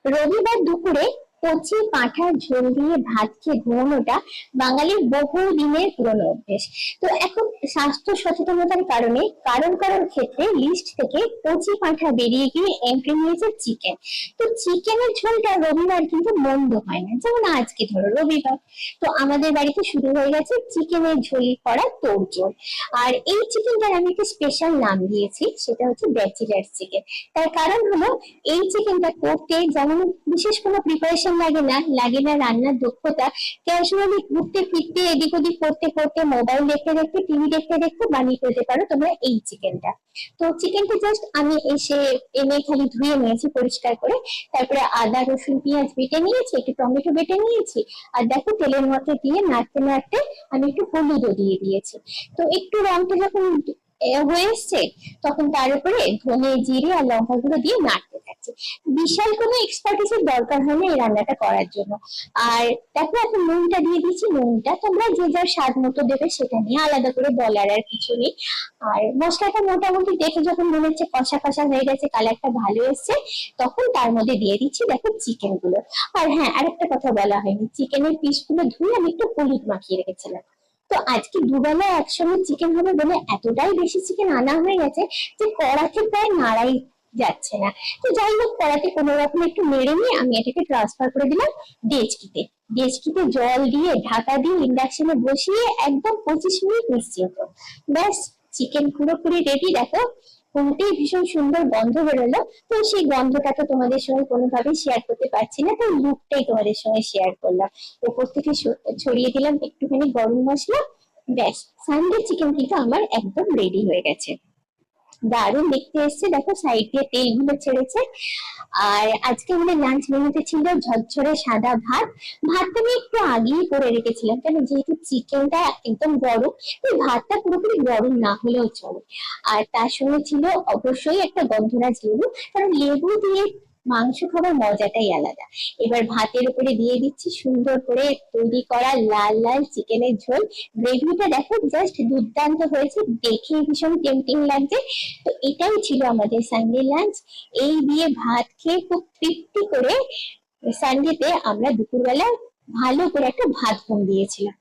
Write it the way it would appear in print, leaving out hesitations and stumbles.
রবিবার দুপুরে কচি পাঁঠার ঝোল দিয়ে ভাত খেয়ে ঘুমানোটা বাঙালির বহু দিনের পুরনো অভ্যেস। তো এখন স্বাস্থ্য সচেতনতার কারণে কারণ কারণ ক্ষেত্রে লিস্ট থেকে কচি পাঁঠা বেরিয়ে গিয়ে এন্ট্রি নিয়েছে চিকেন। তো চিকেনের ঝোলটা রবিবার কিন্তু মন্দ হয় না, যেমন আজকে ধরো রবিবার, তো আমাদের বাড়িতে শুরু হয়ে গেছে চিকেনের ঝোল করা তোড়জোড়। আর এই চিকেনটার আমি একটা স্পেশাল নাম দিয়েছি, সেটা হচ্ছে ব্যাচেলার চিকেন। তার কারণ হলো এই চিকেনটা করতে যেমন বিশেষ কোনো প্রিপারেশন লাগে না রান্নার দক্ষতা, ক্যাজুয়ালি ঘুরতে ফিরতে এদিক ওদিক করতে করতে মোবাইল দেখতে দেখতে টিভি দেখতে দেখতে বানিয়ে ফেলতে পারো তোমরা এই চিকেনটা। তো চিকেনটা জাস্ট আমি এসে এনে খালি ধুয়ে নিয়েছি পরিষ্কার করে, তারপরে আদা রসুন পেঁয়াজ বেটে নিয়েছি, একটু টমেটো বেটে নিয়েছি, আর দেখো তেলের মধ্যে দিয়ে নাড়তে নাড়তে আমি একটু হলুদও দিয়ে দিয়েছি। তো একটু রংটা যখন হয়ে এসছে তখন তার উপরে ধনে জিরে আর লঙ্কা গুঁড়ো দিয়ে নাড়তে থাকছে। বিশাল কোনো এক্সপার্টিসের দরকার হয় না এই রান্নাটা করার জন্য। আর তারপরে এখন নুনটা দিয়ে দিচ্ছি, নুনটা তোমরা যে যার স্বাদ মতো দেবে, সেটা নিয়ে আলাদা করে বলার আর কিছু নেই। আর মশলাটা মোটামুটি দেখে যখন মনে হচ্ছে কষা কষা হয়ে গেছে, কালারটা ভালো এসছে, তখন তার মধ্যে দিয়ে দিচ্ছি দেখো চিকেন গুলো। আর হ্যাঁ, আরেকটা কথা বলা হয়নি, চিকেনের পিস গুলো ধুয়ে আমি একটু হলুদ মাখিয়ে রেখেছিলাম। তো আজকে দুবেলা একসঙ্গে চিকেন হবে বলে এতটাই বেশি চিকেন আনা হয়ে গেছে যে কড়াতে প্রায় নাড়াই যাচ্ছে না। তো যাই হোক, কড়াতে কোনো রকম একটু নেড়ে নিয়ে আমি এটাকে ট্রান্সফার করে দিলাম ডেচকিতে। ডেচকিতে জল দিয়ে ঢাকা দিয়ে ইন্ডাকশনে বসিয়ে একদম 25 মিনিট নিশ্চিন্ত। ব্যাস, চিকেন পুরোপুরি রেডি। দেখো শুনতেই ভীষণ সুন্দর গন্ধ বেরোলো। তো সেই গন্ধটা তো তোমাদের সঙ্গে কোনোভাবেই শেয়ার করতে পারছি না, তাই লুকটাই তোমাদের সঙ্গে শেয়ার করলাম। উপর থেকে ছড়িয়ে দিলাম একটুখানি গরম মশলা। ব্যাস, সানডে চিকেন কিন্তু আমার একদম রেডি হয়ে গেছে। দারুণ দেখতে এসছে, দেখো সাইড দিয়ে তেলগুলো ছেড়েছে। আর আজকে আমাদের লাঞ্চ মেনুতে ছিল ঝরঝরে সাদা ভাত। ভাতটা আমি একটু আগেই করে রেখেছিলাম, কেন যেহেতু চিকেনটা একদম গরম, তো ভাতটা পুরোপুরি গরম না হলেও চলে। আর তার সঙ্গে ছিল অবশ্যই একটা গন্ধরাজ লেবু, কারণ লেবু দিয়ে মাংস খাবার মজাটাই আলাদা। এবার ভাতের উপরে দিয়ে দিচ্ছি সুন্দর করে তৈরি করা লাল লাল চিকেনের ঝোল। গ্রেভিটা দেখো জাস্ট দুর্দান্ত হয়েছে, দেখে ভীষণ টেম্পটিং লাগছে। তো এটাই ছিল আমাদের সানডে লাঞ্চ। এই দিয়ে ভাত খেয়ে খুব তৃপ্তি করে সানডেতে আমরা দুপুরবেলা ভালো করে একটা ভাত ঘুম দিয়েছিলাম।